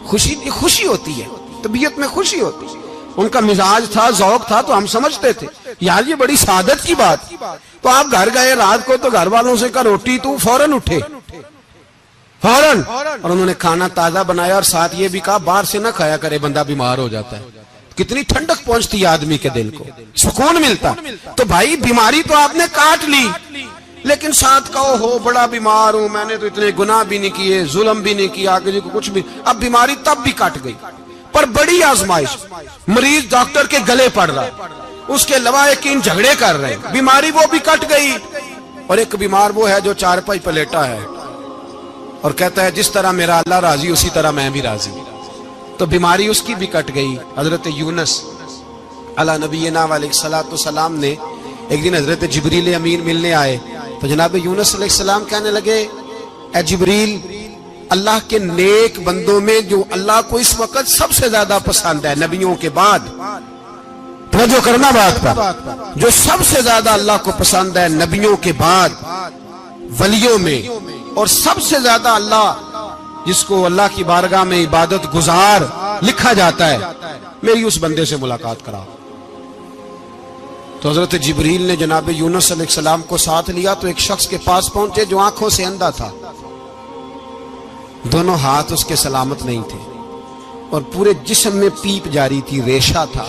S1: خوشی ہوتی ہے، طبیعت میں خوشی ہوتی ہے. ان کا مزاج تھا، ذوق تھا، تو ہم سمجھتے تھے یار یہ بڑی سعادت کی بات. تو آپ گھر گئے رات کو تو گھر والوں سے کہا روٹی، تو فوراً اٹھے فوراً، اور انہوں نے کھانا تازہ بنایا اور ساتھ یہ بھی کہا باہر سے نہ کھایا کرے بندہ بیمار ہو جاتا ہے. کتنی ٹھنڈک پہنچتی ہے آدمی کے دل کو، سکون ملتا. تو بھائی بیماری تو آپ نے کاٹ لی لیکن ساتھ کہو ہو بڑا بیمار ہوں، میں نے تو اتنے گناہ بھی نہیں کیے، ظلم بھی نہیں کیا، کسی کو کچھ بھی. اب بیماری تب بھی کٹ گئی پر بڑی آزمائش، مریض ڈاکٹر کے گلے پڑ رہا، اس کے لواحقین جھگڑے کر رہے، بیماری وہ بھی کٹ گئی. اور ایک بیمار وہ ہے جو چارپائی پہ لیٹا ہے اور کہتا ہے جس طرح میرا اللہ راضی اسی طرح میں بھی راضی. تو بیماری اس کی بھی کٹ گئی. حضرت یونس علی نبینا علیہ الصلوۃ والسلام نے ایک دن حضرت جبریل امین ملنے آئے تو جناب یونس علیہ السلام کہنے لگے اے جبریل، اللہ کے نیک بندوں میں جو اللہ کو اس وقت سب سے زیادہ پسند ہے نبیوں کے بعد، توجہ کرنا بات پر، جو سب سے زیادہ اللہ کو پسند ہے نبیوں کے بعد ولیوں میں، اور سب سے زیادہ اللہ جس کو اللہ کی بارگاہ میں عبادت گزار لکھا جاتا ہے، میری اس بندے سے ملاقات کرا۔ تو حضرت جبریل نے جناب یونس علیہ السلام کو ساتھ لیا تو ایک شخص کے پاس پہنچے جو آنکھوں سے اندھا تھا، دونوں ہاتھ اس کے سلامت نہیں تھے اور پورے جسم میں پیپ جاری تھی، ریشہ تھا۔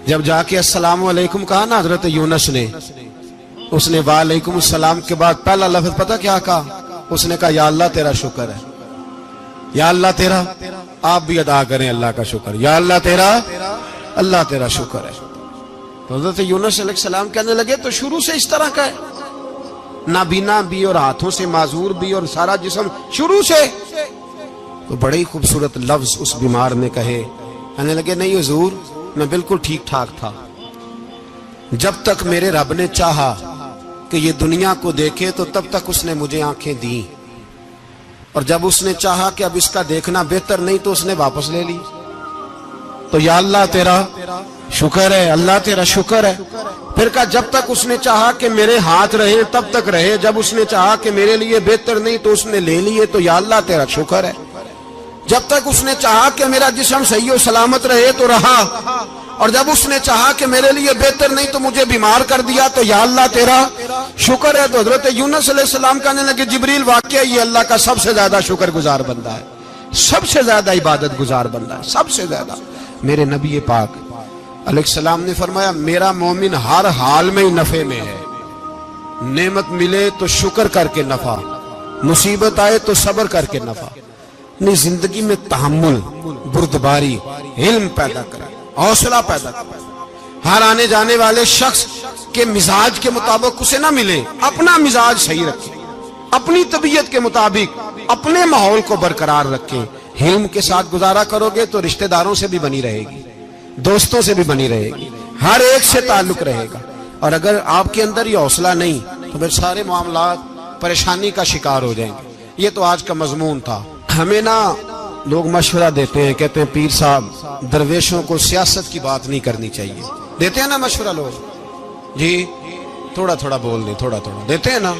S1: جب جا کے السلام علیکم کہا نا حضرت یونس نے، اس نے وعلیکم السلام کے بعد پہلا لفظ پتہ کیا کہا؟ اس نے کہا یا اللہ تیرا شکر ہے، یا اللہ تیرا، آپ بھی ادا کریں اللہ کا شکر، یا اللہ تیرا، اللہ تیرا شکر ہے۔ تو حضرت یونس علیہ السلام کہنے لگے تو شروع سے اس طرح کا ہے، نابینا بھی اور ہاتھوں سے معذور بھی اور سارا جسم شروع سے؟ تو بڑے ہی خوبصورت لفظ اس بیمار نے کہے، کہنے لگے نہیں حضور، میں بالکل ٹھیک ٹھاک تھا، جب تک میرے رب نے چاہا کہ یہ دنیا کو دیکھے تو تب تک اس نے مجھے آنکھیں دیں، اور جب اس نے چاہا کہ اب اس کا دیکھنا بہتر نہیں تو اس نے واپس لے لی۔ تو یا اللہ تیرا شکر ہے، اللہ تیرا شکر ہے۔ پھر کہا جب تک اس نے چاہا کہ میرے ہاتھ رہے تب تک رہے، جب اس نے چاہا کہ میرے لیے بہتر نہیں تو اس نے لے لیے، تو یا اللہ تیرا شکر ہے۔ جب تک اس نے چاہا کہ میرا جسم صحیح و سلامت رہے تو رہا، اور جب اس نے چاہا کہ میرے لیے بہتر نہیں تو مجھے بیمار کر دیا، تو یا اللہ تیرا شکر ہے۔ تو حضرت یونس علیہ السلام کہنے لگے جبریل واقعہ یہ اللہ کا سب سے زیادہ شکر گزار بندہ ہے، سب سے زیادہ عبادت گزار بندہ ہے، سب سے زیادہ۔ میرے نبی پاک علیہ السلام نے فرمایا میرا مومن ہر حال میں ہی نفع میں ہے، نعمت ملے تو شکر کر کے نفع، مصیبت آئے تو صبر کر کے نفع، اپنی زندگی میں تحمل، بردباری، علم پیدا کرے، حوصلہ پیدا کرے۔ ہر آنے جانے والے شخص کے مزاج کے مطابق اسے نہ ملے، اپنا مزاج صحیح رکھے، اپنی طبیعت کے مطابق اپنے ماحول کو برقرار رکھے۔ علم کے ساتھ گزارا کرو گے تو رشتہ داروں سے بھی بنی رہے گی، دوستوں سے بھی بنی رہے گی، ہر ایک سے تعلق رہے گا۔ اور اگر آپ کے اندر یہ حوصلہ نہیں تو پھر سارے معاملات پریشانی کا شکار ہو جائیں گے۔ یہ تو آج کا مضمون تھا۔ ہمیں نا لوگ مشورہ دیتے ہیں، کہتے ہیں پیر صاحب درویشوں کو سیاست کی بات نہیں کرنی چاہیے، دیتے ہیں نا مشورہ لوگ، جی تھوڑا تھوڑا بول دیں، تھوڑا تھوڑا دیتے ہیں نا۔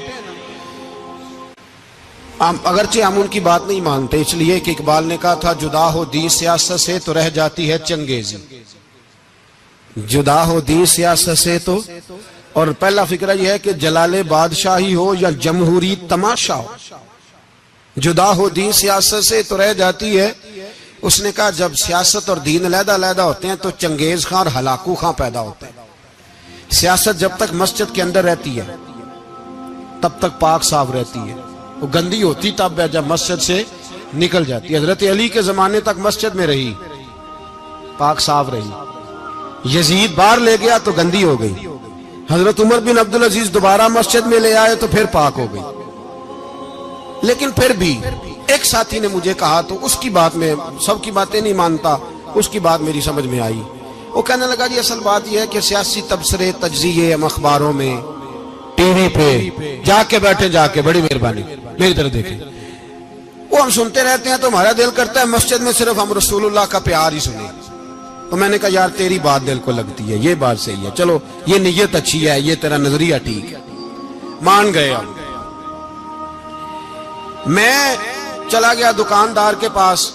S1: اگرچہ ہم ان کی بات نہیں مانتے، اس لیے کہ اقبال نے کہا تھا جدا ہو دین سیاست سے تو رہ جاتی ہے چنگیزی، جدا ہو دین سیاست سے تو، اور پہلا فکرہ یہ ہے کہ جلال بادشاہی ہو یا جمہوری تماشا ہو، جدا ہو دین سیاست سے تو رہ جاتی ہے۔ اس نے کہا جب سیاست اور دین علیحدہ علیحدہ ہوتے ہیں تو چنگیز خان اور ہلاکو خان پیدا ہوتے ہیں۔ سیاست جب تک مسجد کے اندر رہتی ہے تب تک پاک صاف رہتی ہے، وہ گندی ہوتی تب ہے جب مسجد سے نکل جاتی ہے۔ حضرت علی کے زمانے تک مسجد میں رہی، پاک صاف رہی، یزید باہر لے گیا تو گندی ہو گئی، حضرت عمر بن عبدالعزیز دوبارہ مسجد میں لے آئے تو پھر پاک ہو گئی۔ لیکن پھر بھی ایک ساتھی نے مجھے کہا تو اس کی بات میں، سب کی باتیں نہیں مانتا، اس کی بات میری سمجھ میں آئی۔ وہ کہنے لگا جی اصل بات یہ ہے کہ سیاسی تبصرے تجزیے ہم اخباروں میں ٹی وی پہ جا کے بیٹھے، جا کے بڑی مہربانی میری طرف دیکھیں، وہ ہم سنتے رہتے ہیں تو ہمارا دل کرتا ہے مسجد میں صرف ہم رسول اللہ کا پیار ہی سنیں۔ تو میں نے کہا یار تیری بات دل کو لگتی ہے، یہ بات صحیح ہے، چلو یہ نیت اچھی ہے، یہ تیرا نظریہ ٹھیک ہے، مان گئے ہم۔ میں چلا گیا دکاندار کے پاس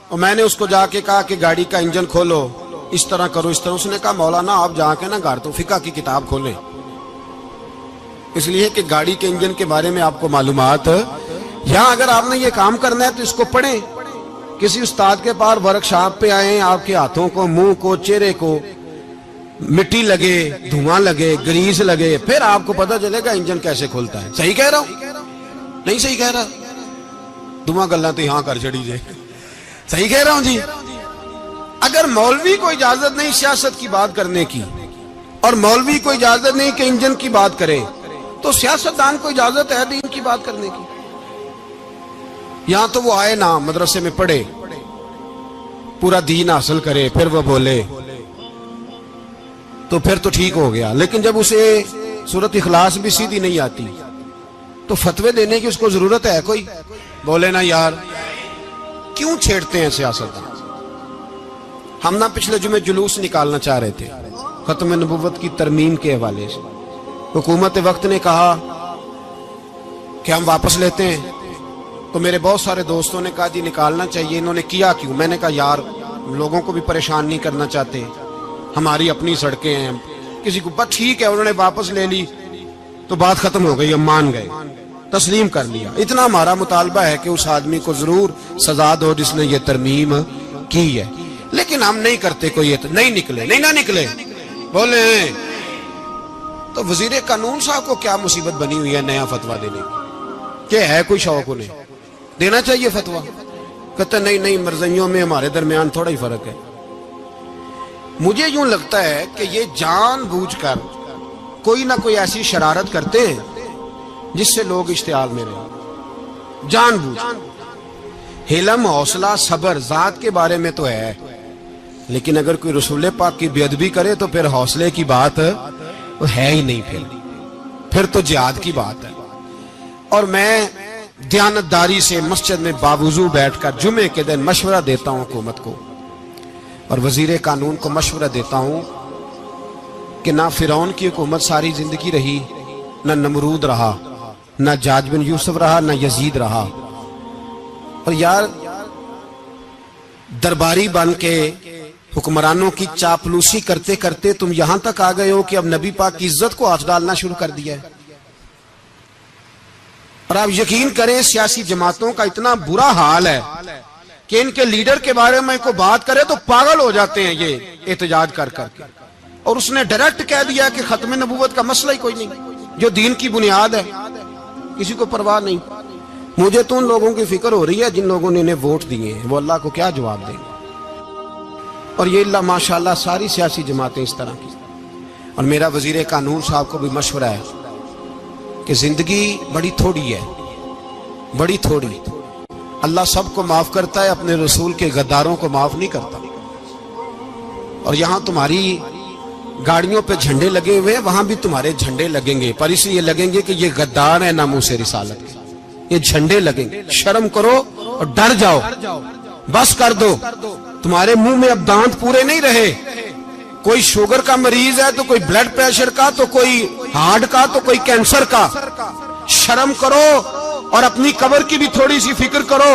S1: اور میں نے اس کو جا کے کہا کہ گاڑی کا انجن کھولو، اس طرح کرو، اس طرح۔ اس نے کہا مولانا آپ جا کے نا گھر تو فقہ کی کتاب کھولیں، اس لیے کہ گاڑی کے انجن کے بارے میں آپ کو معلومات، یہاں اگر آپ نے یہ کام کرنا ہے تو اس کو پڑھیں، کسی استاد کے پاس ورکشاپ پہ آئیں، آپ کے ہاتھوں کو، منہ کو، چہرے کو مٹی لگے، دھواں لگے، گریس لگے، پھر آپ کو پتہ چلے گا انجن کیسے کھلتا ہے۔ صحیح کہہ رہا ہوں؟ نہیں صحیح کہہ رہا؟ دعا گلاں تو یہاں کر چڑی جائے، صحیح کہہ رہا ہوں جی۔ اگر مولوی کو اجازت نہیں سیاست کی بات کرنے کی، اور مولوی کو اجازت نہیں کہ انجن کی بات کرے، تو سیاستدان کو اجازت ہے دین کی بات کرنے کی؟ یہاں تو وہ آئے نا مدرسے میں پڑھے، پورا دین حاصل کرے، پھر وہ بولے تو پھر تو ٹھیک ہو گیا، لیکن جب اسے سورۃ اخلاص بھی سیدھی نہیں آتی تو فتوے دینے کی اس کو ضرورت ہے کوئی؟ بولے نا یار، کیوں چھیڑتے ہیں سیاست؟ ہم نہ پچھلے جمعے جلوس نکالنا چاہ رہے تھے ختم نبوت کی ترمیم کے حوالے سے، حکومت وقت نے کہا کہ ہم واپس لیتے ہیں، تو میرے بہت سارے دوستوں نے کہا جی نکالنا چاہیے، انہوں نے کیا کیوں؟ میں نے کہا یار لوگوں کو بھی پریشان نہیں کرنا چاہتے، ہماری اپنی سڑکیں ہیں، کسی کو بس ٹھیک ہے، انہوں نے واپس لے لی تو بات ختم ہو گئی، ہم مان گئے، تسلیم کر لیا۔ اتنا ہمارا مطالبہ ہے کہ اس آدمی کو ضرور سزا دو جس نے یہ ترمیم کی ہے، لیکن ہم نہیں کرتے، کوئی نہیں نکلے، نہیں نہ نکلے بولے۔ تو وزیر قانون صاحب کو کیا مصیبت بنی ہوئی ہے نیا فتویٰ دینے کی؟ کہ ہے کوئی شوق انہیں دینا چاہیے فتویٰ؟ کہتے نہیں مرضیوں میں ہمارے درمیان تھوڑا ہی فرق ہے۔ مجھے یوں لگتا ہے کہ یہ جان بوجھ کر کوئی نہ کوئی ایسی شرارت کرتے ہیں جس سے لوگ اشتعال میں رہیں، جان بوجھ۔ حلم، حوصلہ، صبر ذات کے بارے میں تو ہے، لیکن اگر کوئی رسول پاک کی بے ادبی کرے تو پھر حوصلے کی بات ہے ہی نہیں، پھر تو جہاد کی بات ہے۔ اور میں دیانتداری سے مسجد میں باوضو بیٹھ کر جمعے کے دن مشورہ دیتا ہوں حکومت کو اور وزیر قانون کو مشورہ دیتا ہوں کہ نہ فرعون کی حکومت ساری زندگی رہی، نہ نمرود رہا، نہ جاج بن یوسف رہا، نہ یزید رہا، اور یار درباری بن کے حکمرانوں کی چاپلوسی کرتے کرتے تم یہاں تک آ گئے ہو کہ اب نبی پاک کی عزت کو ہاتھ ڈالنا شروع کر دیا ہے۔ اور آپ یقین کریں سیاسی جماعتوں کا اتنا برا حال ہے کہ ان کے لیڈر کے بارے میں کوئی بات کرے تو پاگل ہو جاتے ہیں یہ احتجاج کر کر کے، اور اس نے ڈائریکٹ کہہ دیا کہ ختم نبوت کا مسئلہ ہی کوئی نہیں، جو دین کی بنیاد ہے، کسی کو پرواہ نہیں۔ مجھے تو ان لوگوں کی فکر ہو رہی ہے جن لوگوں نے انہیں ووٹ دیے ہیں، وہ اللہ کو کیا جواب دیں گے؟ اور یہ اللہ ماشاءاللہ ساری سیاسی جماعتیں اس طرح کی۔ اور میرا وزیر قانون صاحب کو بھی مشورہ ہے کہ زندگی بڑی تھوڑی ہے، بڑی تھوڑی، اللہ سب کو معاف کرتا ہے، اپنے رسول کے غداروں کو معاف نہیں کرتا۔ اور یہاں تمہاری گاڑیوں پہ جھنڈے لگے ہوئے ہیں، وہاں بھی تمہارے جھنڈے لگیں گے، پر اس لیے لگیں گے کہ یہ غدار ہیں ناموس رسالت کے، یہ جھنڈے لگیں گے۔ شرم کرو اور ڈر جاؤ، بس کر دو، تمہارے منہ میں اب دانت پورے نہیں رہے۔ کوئی شوگر کا مریض ہے تو کوئی بلڈ پریشر کا، تو کوئی ہارٹ کا، تو کوئی کینسر کا۔ شرم کرو اور اپنی قبر کی بھی تھوڑی سی فکر کرو۔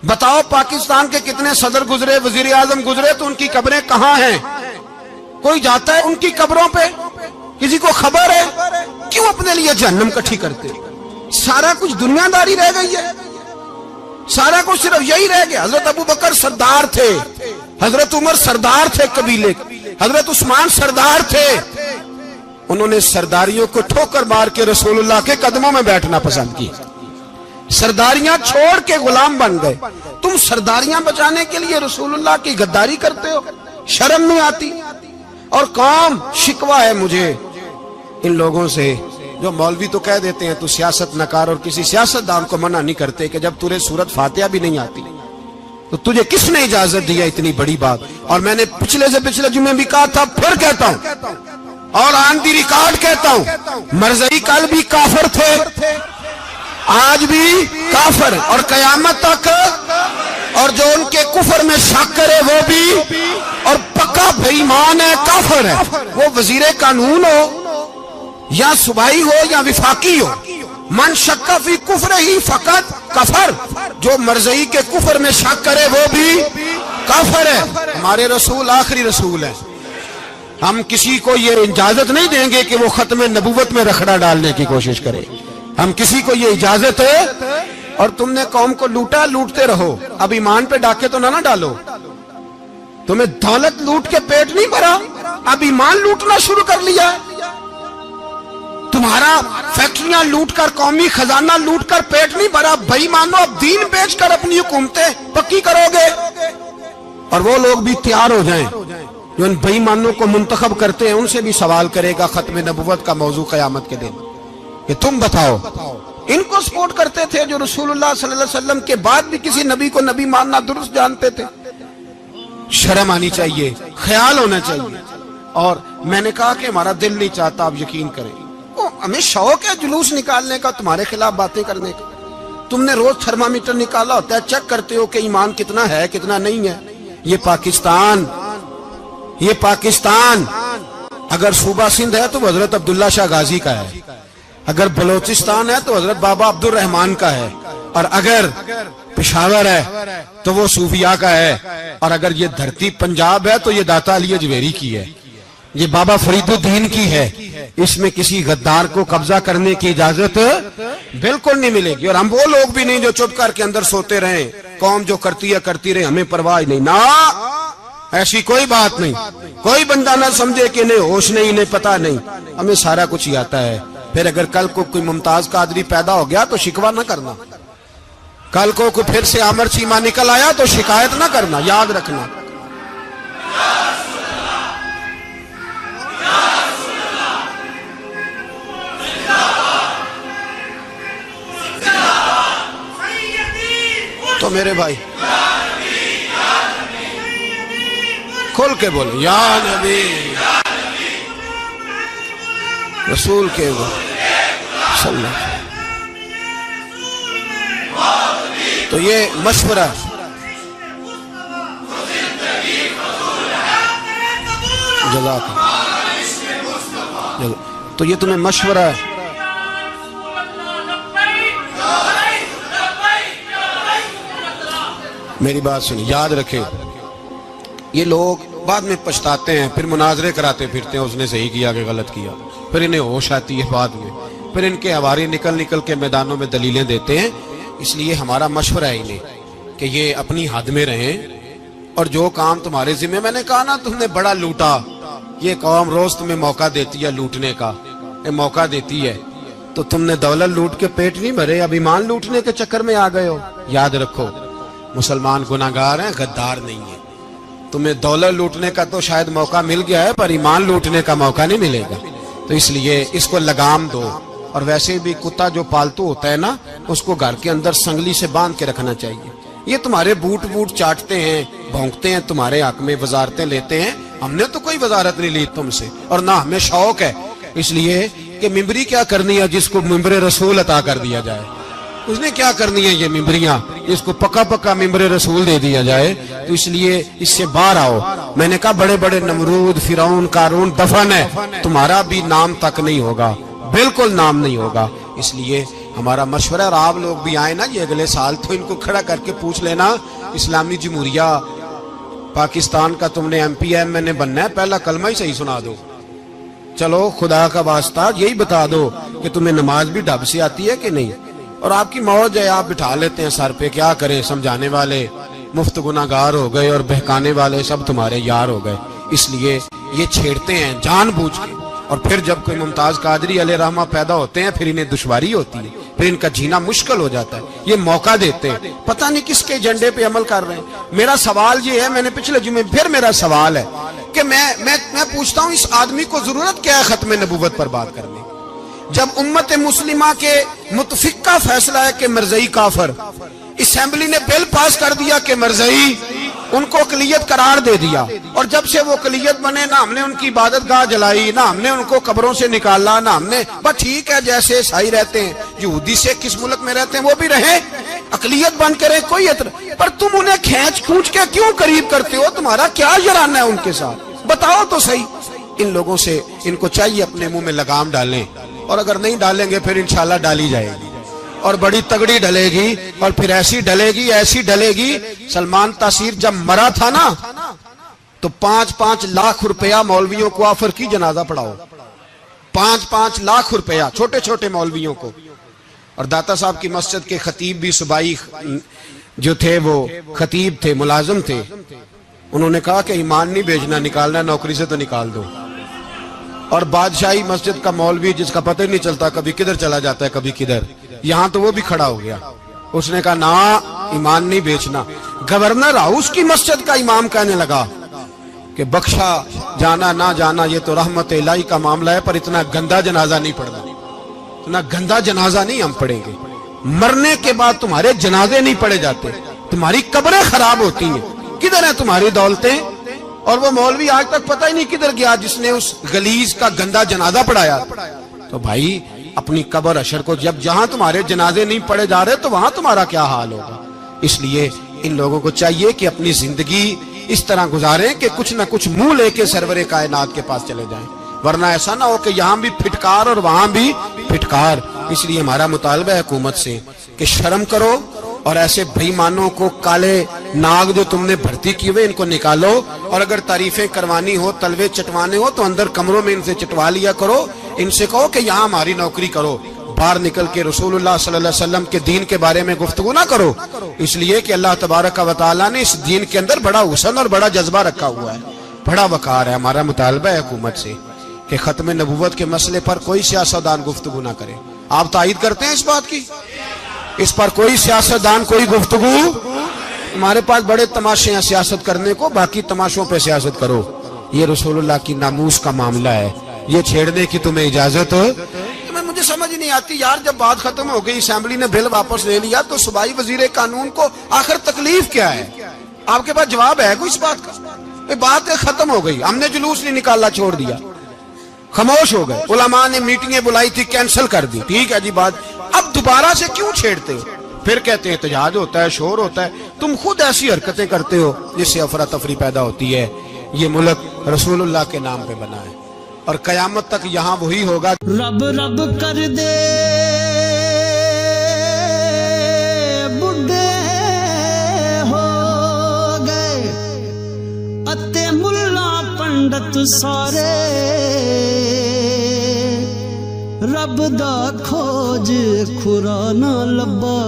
S1: بتاؤ پاکستان کے کتنے صدر گزرے، وزیر اعظم گزرے، تو ان کی قبریں کہاں ہیں؟ کوئی جاتا ہے ان کی قبروں پہ؟ کسی کو خبر ہے؟ کیوں اپنے لیے جہنم کٹھی کرتے؟ سارا کچھ دنیا داری رہ گئی ہے، سارا کچھ صرف یہی رہ گیا۔ حضرت ابو بکر سردار تھے، حضرت عمر سردار تھے قبیلے، حضرت عثمان سردار تھے، انہوں نے سرداریوں کو ٹھوکر مار کے رسول اللہ کے قدموں میں بیٹھنا پسند کی، سرداریاں چھوڑ کے غلام بن گئے۔ تم سرداریاں بچانے کے لیے رسول اللہ کی غداری کرتے ہو، شرم نہیں آتی؟ اور قوم شکوہ ہے مجھے ان لوگوں سے جو مولوی تو کہہ دیتے ہیں تو سیاست نہ کر، اور کسی سیاستدان کو منع نہیں کرتے کہ جب تجھے سورت فاتحہ بھی نہیں آتی تو تجھے کس نے اجازت دیا اتنی بڑی بات؟ اور میں نے پچھلے سے پچھلے جمعے بھی کہا تھا، پھر کہتا ہوں اور آن دی ریکارڈ کہتا ہوں، مرزائی کل بھی کافر تھے، آج بھی کافر، اور قیامت تک، اور جو ان کے کفر میں شک کرے وہ بھی، اور پکا بے ایمان ہے، کافر ہے، وہ وزیر قانون ہو یا صوبائی ہو یا وفاقی ہو۔ من شک فی کفر ہی فقط کفر، جو مرزائی کے کفر میں شک کرے وہ بھی کافر ہے۔ ہمارے رسول آخری رسول ہے، ہم کسی کو یہ اجازت نہیں دیں گے کہ وہ ختم نبوت میں رکھڑا ڈالنے کی کوشش کرے، ہم کسی کو یہ اجازت ہے۔ اور تم نے قوم کو لوٹا، لوٹتے رہو، اب ایمان پہ ڈاکے تو نہ ڈالو۔ تمہیں دولت لوٹ کے پیٹ نہیں بھرا، اب ایمان لوٹنا شروع کر لیا ہے۔ تمہارا فیکٹریاں لوٹ کر، قومی خزانہ لوٹ کر پیٹ نہیں بھرا، بھائی مانو اب دین بیچ کر اپنی حکومتیں پکی کرو گے۔ اور وہ لوگ بھی تیار ہو جائیں جو ان بے ایمانوں کو منتخب کرتے ہیں، ان سے بھی سوال کرے گا ختم نبوت کا موضوع قیامت کے دن کہ تم بتاؤ، ان کو سپورٹ کرتے تھے جو رسول اللہ صلی اللہ علیہ وسلم کے بعد بھی کسی نبی کو نبی ماننا درست جانتے تھے۔ شرم آنی چاہیے، خیال ہونا چاہیے۔ اور میں نے کہا کہ ہمارا دل نہیں چاہتا، آپ یقین کریں، ہمیں شوق ہے جلوس نکالنے کا، تمہارے خلاف باتیں کرنے کا۔ تم نے روز تھرمامیٹر نکالا ہوتا ہے، چیک کرتے ہو کہ ایمان کتنا ہے کتنا نہیں ہے۔ یہ پاکستان اگر صوبہ سندھ ہے تو حضرت عبداللہ شاہ غازی کا ہے، اگر بلوچستان ہے تو حضرت بابا عبد الرحمان کا ہے، اور اگر پشاور ہے تو وہ صوفیاء کا ہے، اور اگر یہ دھرتی پنجاب ہے تو یہ داتا علی اجویری کی ہے، یہ بابا فرید الدین کی ہے۔ اس میں کسی غدار کو قبضہ کرنے کی اجازت بالکل نہیں ملے گی، اور ہم وہ لوگ بھی نہیں جو چپ کر کے اندر سوتے رہیں، قوم جو کرتی ہے کرتی رہے، ہمیں پرواہ نہیں، نہ ایسی کوئی بات نہیں۔ کوئی بندہ نہ سمجھے کہ انہیں ہوش نہیں، انہیں پتہ نہیں، ہمیں سارا کچھ ہی آتا ہے۔ پھر اگر کل کو کوئی ممتاز قادری پیدا ہو گیا تو شکوہ نہ کرنا، کل کو کوئی پھر سے عامر چیمہ نکل آیا تو شکایت نہ کرنا، یاد رکھنا۔ تو میرے بھائی کھل کے بولے یا نبی رسول کے صلی اللہ۔ تو یہ مشورہ جزاک اللہ، تو یہ تمہیں مشورہ ہے۔ میری بات سنی، یاد رکھیں، یہ لوگ بعد میں پچھتاتے ہیں، پھر مناظرے کراتے پھرتے ہیں، اس نے صحیح کیا کہ غلط کیا، پھر انہیں ہوش آتی ہے بعد میں، پھر ان کے ہواری نکل نکل کے میدانوں میں دلیلیں دیتے ہیں۔ اس لیے ہمارا مشورہ ہے انہیں کہ یہ اپنی حد میں رہیں، اور جو کام تمہارے ذمہ، میں نے کہا نا تم نے بڑا لوٹا، یہ قوم روز تمہیں موقع دیتی ہے لوٹنے کا، یہ موقع دیتی ہے، تو تم نے دولت لوٹ کے پیٹ نہیں بھرے، اب ایمان لوٹنے کے چکر میں آ گئے ہو۔ یاد رکھو، مسلمان گناہگار ہیں، غدار نہیں ہیں۔ تمہیں دولت لوٹنے کا تو شاید موقع مل گیا ہے، پر ایمان لوٹنے کا موقع نہیں ملے گا، تو اس لیے اس کو لگام دو۔ اور ویسے بھی کتا جو پالتو ہوتا ہے نا، اس کو گھر کے اندر سنگلی سے باندھ کے رکھنا چاہیے۔ یہ تمہارے بوٹ چاٹتے ہیں، بھونکتے ہیں، تمہارے حق میں وزارتیں لیتے ہیں، ہم نے تو کوئی وزارت نہیں لی تم سے، اور نہ ہمیں شوق ہے اس لیے کہ ممبری کیا کرنی ہے جس کو ممبر رسول عطا کر دیا جائے، اس نے کیا کرنی ہے یہ ممبریاں جس کو پکا پکا ممبر رسول دے دیا جائے، تو اس لیے اس سے باہر آؤ۔ میں نے کہا بڑے بڑے نمرود، فرعون، قارون دفن ہے، تمہارا بھی نام تک نہیں ہوگا، بالکل نام نہیں ہوگا۔ اس لیے ہمارا مشورہ، اور آپ لوگ بھی آئے نا یہ اگلے سال، تو ان کو کھڑا کر کے پوچھ لینا، اسلامی جمہوریہ پاکستان کا تم نے ایم پی ایم نے بننا ہے، پہلا کلمہ ہی صحیح سنا دو، چلو خدا کا واسطہ یہی بتا دو کہ تمہیں نماز بھی ڈھب سے آتی ہے کہ نہیں، اور آپ کی موج ہے، آپ بٹھا لیتے ہیں سر پہ، کیا کریں، سمجھانے والے مفت گناہگار ہو گئے اور بہکانے والے سب تمہارے یار ہو گئے۔ اس لیے یہ چھیڑتے ہیں جان بوجھ کے، اور پھر جب کوئی ممتاز قادری علیہ رحمہ پیدا ہوتے ہیں پھر انہیں دشواری ہوتی ہے، پھر ان کا جینا مشکل ہو جاتا ہے، یہ موقع دیتے ہیں، پتہ نہیں کس کے ایجنڈے پہ عمل کر رہے ہیں۔ میرا سوال یہ ہے، میں نے پچھلے جمعے پھر میرا سوال ہے کہ میں پوچھتا ہوں اس آدمی کو ضرورت کیا ہے ختم نبوت پر بات کرنے، جب امت مسلمہ کے متفق کا فیصلہ ہے کہ مرزائی کافر، اسمبلی نے بل پاس کر دیا کہ مرزائی، ان کو اقلیت قرار دے دیا، اور جب سے وہ اقلیت بنے نہ ہم نے ان کی عبادت گاہ جلائی، نہ ہم نے ان کو قبروں سے نکالا، نہ ہم نے، بس ٹھیک ہے جیسے عیسائی رہتے ہیں، یہودی سے کس ملک میں رہتے ہیں وہ بھی رہیں، اقلیت بن کے رہے، کوئی اعتراض، پر تم انہیں کھینچ کھونچ کے کیوں قریب کرتے ہو، تمہارا کیا جرانہ ہے ان کے ساتھ، بتاؤ تو صحیح۔ ان لوگوں سے ان کو چاہیے اپنے منہ میں لگام ڈالیں، اور اگر نہیں ڈالیں گے پھر انشاءاللہ ڈالی جائے گی، اور بڑی تگڑی ڈلے گی، اور پھر ایسی ڈلے گی۔ سلمان تاثیر جب مرا تھا نا تو 5-5 لاکھ روپیہ مولویوں کو آفر کی جنازہ پڑھاؤ، 5-5 لاکھ روپیہ چھوٹے چھوٹے مولویوں کو۔ اور داتا صاحب کی مسجد کے خطیب بھی صوبائی جو تھے وہ خطیب تھے، ملازم تھے، انہوں نے کہا کہ ایمان نہیں بیچنا، نکالنا نوکری سے تو نکال دو۔ اور بادشاہی مسجد کا مولوی جس کا پتہ نہیں چلتا، کبھی کدھر چلا جاتا ہے کبھی کدھر، یہاں تو وہ بھی کھڑا ہو گیا، اس نے کہا نا ایمان نہیں بیچنا۔ گورنر ہاؤس کی مسجد کا امام کہنے لگا کہ بخشا جانا نہ جانا یہ تو رحمت الہی کا معاملہ ہے، پر اتنا گندا جنازہ نہیں پڑھنا، اتنا گندا جنازہ نہیں ہم پڑھیں گے، مرنے کے بعد تمہارے جنازے نہیں پڑھے جاتے، تمہاری قبریں خراب ہوتی ہیں، کدھر ہیں تمہاری دولتیں، اور وہ مولوی آج تک پتہ ہی نہیں کدھر گیا جس نے اس غلیظ کا گندا جنازہ پڑھایا. تو بھائی اپنی قبر اشر کو جب جہاں تمہارے جنازے نہیں پڑھے جا رہے تو وہاں تمہارا کیا حال ہوگا. اس لیے ان لوگوں کو چاہیے کہ اپنی زندگی اس طرح گزاریں کہ کچھ نہ کچھ منہ لے کے سرور کائنات کے پاس چلے جائیں, ورنہ ایسا نہ ہو کہ یہاں بھی پھٹکار اور وہاں بھی پھٹکار. اس لیے ہمارا مطالبہ ہے حکومت سے کہ شرم کرو اور ایسے بھائیمانوں کو, کالے ناگ جو تم نے بھرتی کی ہوئے, ان کو نکالو, اور اگر تعریفیں کروانی ہو, تلوے چٹوانے ہو تو اندر کمروں میں ان سے چٹوا لیا کرو. ان سے کہو کہ یہاں ہماری نوکری کرو, باہر نکل کے رسول اللہ صلی اللہ علیہ وسلم کے دین کے بارے میں گفتگو نہ کرو. اس لیے کہ اللہ تبارک و تعالیٰ نے اس دین کے اندر بڑا حسن اور بڑا جذبہ رکھا ہوا ہے, بڑا وقار ہے. ہمارا مطالبہ ہے حکومت سے کہ ختم نبوت کے مسئلے پر کوئی سیاستدان گفتگو نہ کرے. آپ تائید کرتے ہیں اس بات کی؟ اس پر کوئی سیاستدان کوئی گفتگو. ہمارے پاس بڑے تماشے ہیں سیاست کرنے کو, باقی تماشوں پہ سیاست کرو. یہ رسول اللہ کی ناموس کا معاملہ ہے, یہ چھیڑنے کی تمہیں اجازت. مجھے سمجھ نہیں آتی یار, جب بات ختم ہو گئی, اسمبلی نے بل واپس لے لیا, تو صوبائی وزیر قانون کو آخر تکلیف کیا ہے؟ آپ کے پاس جواب ہے کوئی اس بات کا؟ بات ختم ہو گئی, ہم نے جلوس نہیں نکالنا, چھوڑ دیا, خاموش ہو گئے. علماء نے میٹنگیں بلائی تھی, کینسل کر دی, ٹھیک ہے جی بات. اب دوبارہ سے کیوں چھیڑتے ہو؟ پھر کہتے ہیں احتجاج ہوتا ہے, شور ہوتا ہے. تم خود ایسی حرکتیں کرتے ہو جس سے افراتفری پیدا ہوتی ہے. یہ ملک رسول اللہ کے نام پہ بنا ہے اور قیامت تک یہاں وہی ہوگا.
S2: رب رب کر دے بڈھے ہو گئے اتے ملا پنڈت سارے, رب دا کھوج کھرا نہ لبا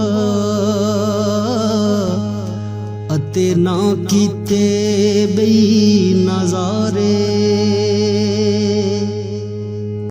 S2: اتے نہ کیتے بئی نظارے.